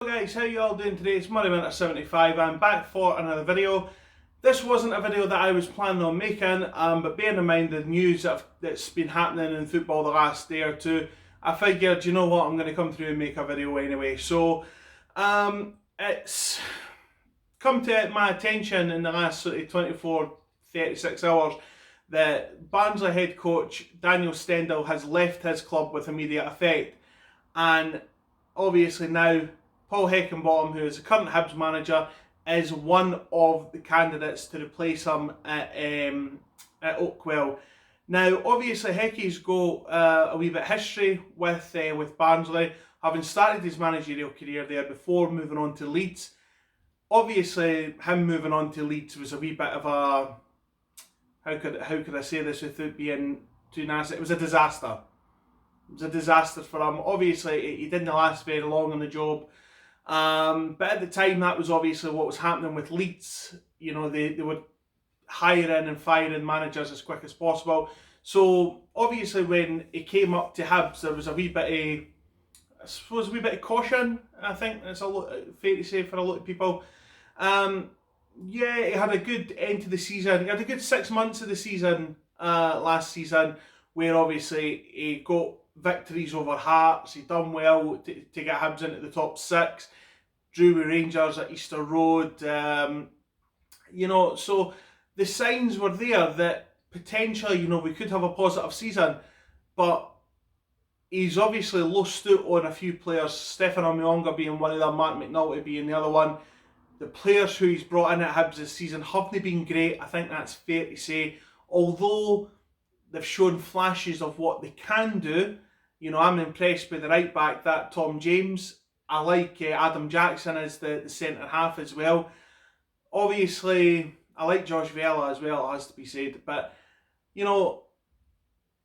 Hello guys, how you all doing today? It's Winter75. I'm back for another video. This wasn't a video that I was planning on making, but bearing in mind the news that's been happening in football the last day or two, I figured, you know what, I'm going to come through and make a video anyway. So, it's come to my attention in the last sort of 24, 36 hours that Barnsley head coach Daniel Stendhal has left his club with immediate effect. And obviously now Paul Heckingbottom, who is the current Hibs manager, is one of the candidates to replace him at Oakwell. Now, obviously, Hecky's got a wee bit of history with Barnsley, having started his managerial career there before moving on to Leeds. Obviously, him moving on to Leeds was a wee bit of a, how could I say this without being too nasty? It was a disaster. It was a disaster for him. Obviously, he didn't last very long on the job. But at the time, that was obviously what was happening with Leeds. You know, they were hiring and firing managers as quick as possible. So, obviously, when he came up to Hibs, there was a wee bit of caution, I think that's fair to say for a lot of people. Yeah, he had a good end to the season. He had a good 6 months of the season last season, where obviously he got victories over Hearts. He done well to get Hibs into the top 6. Drew with Rangers at Easter Road. You know, so the signs were there that potentially, you know, we could have a positive season, but he's obviously lost out on a few players, Stefan Amionga being one of them, Mark McNulty being the other one. The players who he's brought in at Hibs this season haven't been great, I think that's fair to say. Although they've shown flashes of what they can do. You know, I'm impressed with the right back, that Tom James. I like Adam Jackson as the centre half as well. Obviously, I like Josh Vela as well, it has to be said. But, you know,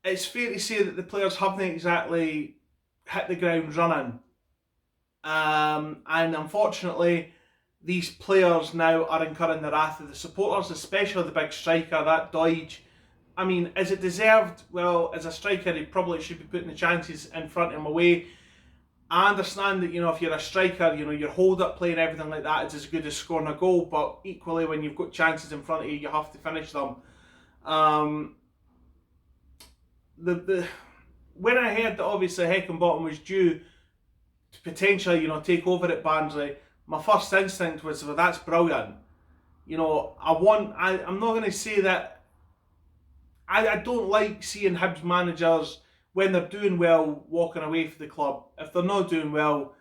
it's fair to say that the players haven't exactly hit the ground running. And unfortunately, these players now are incurring the wrath of the supporters, especially the big striker, that Doige. I mean, is it deserved? Well, as a striker, he probably should be putting the chances in front of him away. I understand that, you know, if you're a striker, you know, your hold-up play and everything like that is as good as scoring a goal, but equally when you've got chances in front of you, you have to finish them. When I heard that obviously Heckingbottom was due to potentially, you know, take over at Barnsley, my first instinct was, well, that's brilliant. You know, I'm not going to say that I don't like seeing Hibs managers, when they're doing well, walking away from the club. If they're not doing well,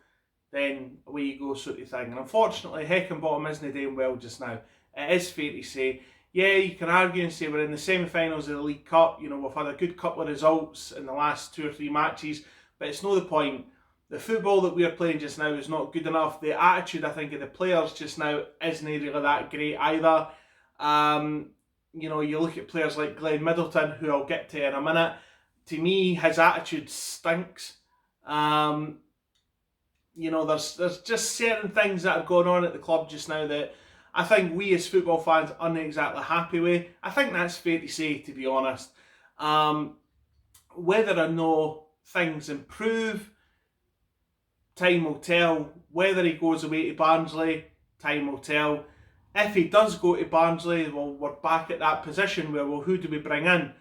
then away you go, sort of thing. And unfortunately, Heckingbottom isn't doing well just now. It is fair to say. Yeah, you can argue and say we're in the semi-finals of the League Cup. You know, we've had a good couple of results in the last 2 or 3 matches, but it's not the point. The football that we're playing just now is not good enough. The attitude, I think, of the players just now isn't really that great either. You know, you look at players like Glenn Middleton, who I'll get to in a minute. To me, his attitude stinks. You know, there's just certain things that are going on at the club just now that I think we as football fans aren't exactly happy with. I think that's fair to say, to be honest. Whether or not things improve, time will tell. Whether he goes away to Barnsley, time will tell. If he does go to Barnsley, well, we're back at that position where, well, who do we bring in?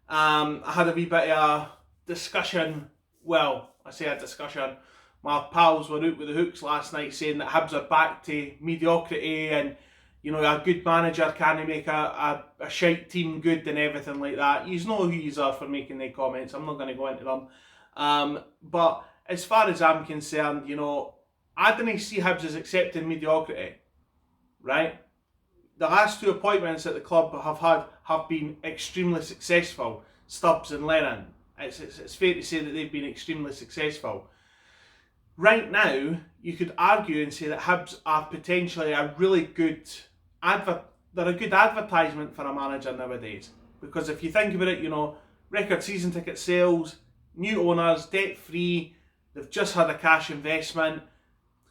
I had a wee bit of a discussion. Well, I say a discussion. My pals were out with the hooks last night saying that Hibs are back to mediocrity and, you know, a good manager can't make a shite team good and everything like that. You know who you are for making their comments. I'm not going to go into them. But as far as I'm concerned, you know, I didn't see Hibs as accepting mediocrity, right? The last 2 appointments that the club have been extremely successful. Stubbs and Lennon. It's fair to say that they've been extremely successful. Right now, you could argue and say that Hibs are potentially a really good they're a good advertisement for a manager nowadays. Because if you think about it, you know, record season ticket sales, new owners, debt free, they've just had a cash investment.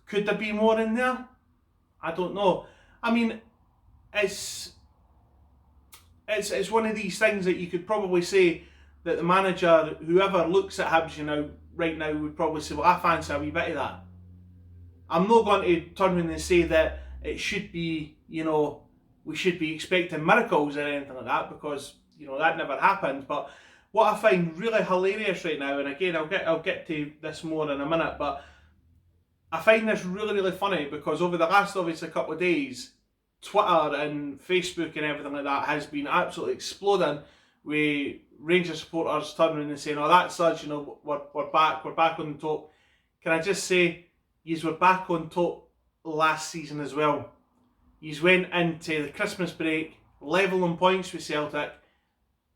Could there be more in there? I don't know. I mean, it's one of these things that you could probably say that the manager, whoever looks at Hibs, you know, right now would probably say, well, I fancy a wee bit of that. I'm not going to turn around and say that it should be, we should be expecting miracles or anything like that, because, that never happened. But what I find really hilarious right now, and again, I'll get to this more in a minute, but I find this really, really funny because over the last, obviously, couple of days, Twitter and Facebook and everything like that has been absolutely exploding with Rangers supporters turning around and saying, "Oh, that's us, we're back on the top." Can I just say, yous were back on top last season as well. Yous went into the Christmas break level on points with Celtic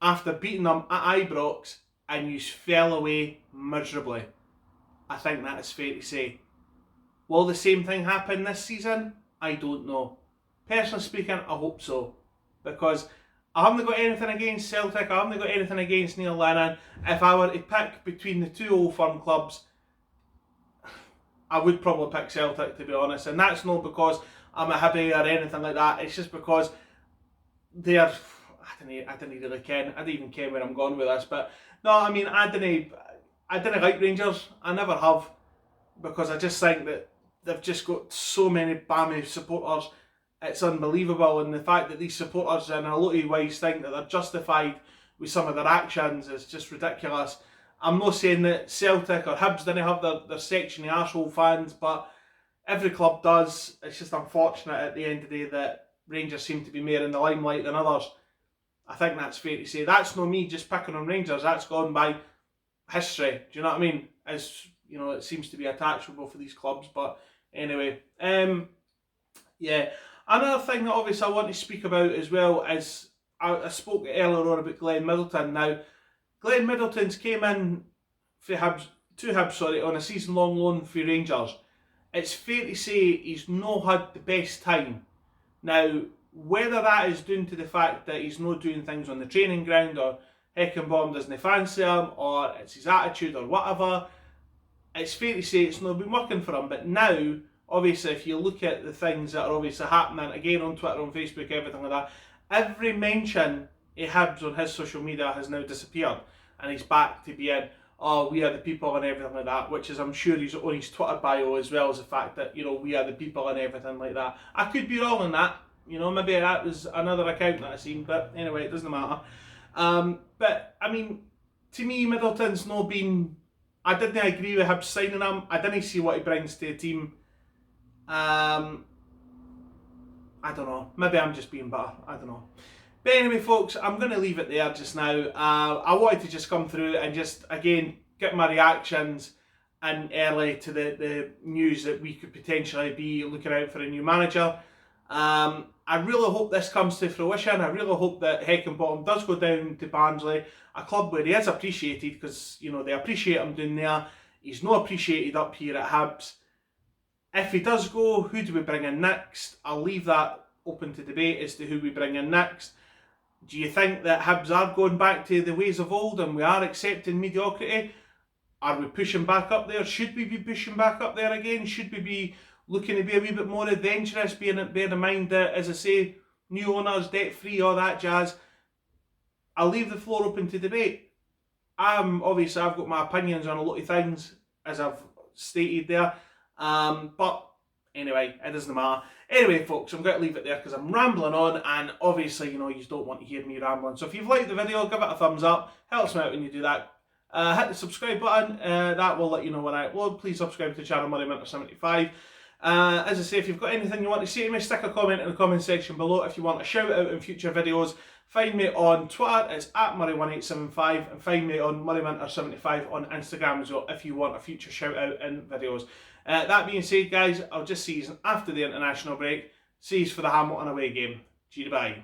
after beating them at Ibrox, and yous fell away miserably. I think that is fair to say. Will the same thing happen this season? I don't know. Personally speaking, I hope so. Because I haven't got anything against Celtic, I haven't got anything against Neil Lennon. If I were to pick between the two Old Firm clubs, I would probably pick Celtic, to be honest. And that's not because I'm a Hibby or anything like that. It's just because they are... I didn't really care. I didn't even care where I'm going with this. But no, I mean, I didn't like Rangers. I never have. Because I just think that they've just got so many balmy supporters. It's unbelievable. And the fact that these supporters in a lot of ways think that they're justified with some of their actions is just ridiculous. I'm not saying that Celtic or Hibs didn't have their section of arsehole fans, but every club does. It's just unfortunate at the end of the day that Rangers seem to be more in the limelight than others. I think that's fair to say. That's not me just picking on Rangers. That's gone by history. Do you know what I mean? As it seems to be attachable for these clubs. But anyway, yeah. Another thing that obviously I want to speak about as well is I spoke earlier on about Glenn Middleton. Now, Glenn Middleton's came in to Hibs on a season-long loan for Rangers. It's fair to say he's not had the best time. Now, whether that is due to the fact that he's not doing things on the training ground, or Heckingbottom doesn't fancy him, or it's his attitude or whatever, it's fair to say it's not been working for him. But now, obviously, if you look at the things that are obviously happening, again on Twitter, on Facebook, everything like that, every mention of Hibs on his social media has now disappeared. And he's back to being, "Oh, we are the people," and everything like that, which is, I'm sure, he's on his Twitter bio, as well as the fact that, we are the people and everything like that. I could be wrong on that. Maybe that was another account that I seen, but anyway, it doesn't matter. But, I mean, to me, Middleton's not been... I didn't agree with him signing him. I didn't see what he brings to the team. I don't know. Maybe I'm just being bitter. I don't know. But anyway, folks, I'm going to leave it there just now. I wanted to just come through and just, again, get my reactions in early to the news that we could potentially be looking out for a new manager. I really hope this comes to fruition. I really hope that Heckingbottom does go down to Barnsley, a club where he is appreciated, because, they appreciate him down there. He's not appreciated up here at Hibs. If he does go, who do we bring in next? I'll leave that open to debate as to who we bring in next. Do you think that Hibs are going back to the ways of old and we are accepting mediocrity? Are we pushing back up there? Should we be pushing back up there again? Should we be looking to be a wee bit more adventurous, bearing in mind that, as I say, new owners, debt-free, all that jazz? I'll leave the floor open to debate. Obviously, I've got my opinions on a lot of things, as I've stated there. But anyway, it doesn't matter. Anyway, folks, I'm going to leave it there because I'm rambling on, and obviously, you don't want to hear me rambling. So if you've liked the video, give it a thumbs up. Helps me out when you do that. Hit the subscribe button. That will let you know when I upload. Please subscribe to the channel, MoneyMinter75. As I say, if you've got anything you want to say to me, stick a comment in the comment section below. If you want a shout out in future videos, find me on Twitter, it's @Murray1875, and find me on MurrayMinter75 on Instagram as well if you want a future shout out in videos. That being said, guys, I'll just see you after the international break. See you for the Hamilton away game. Cheery bye.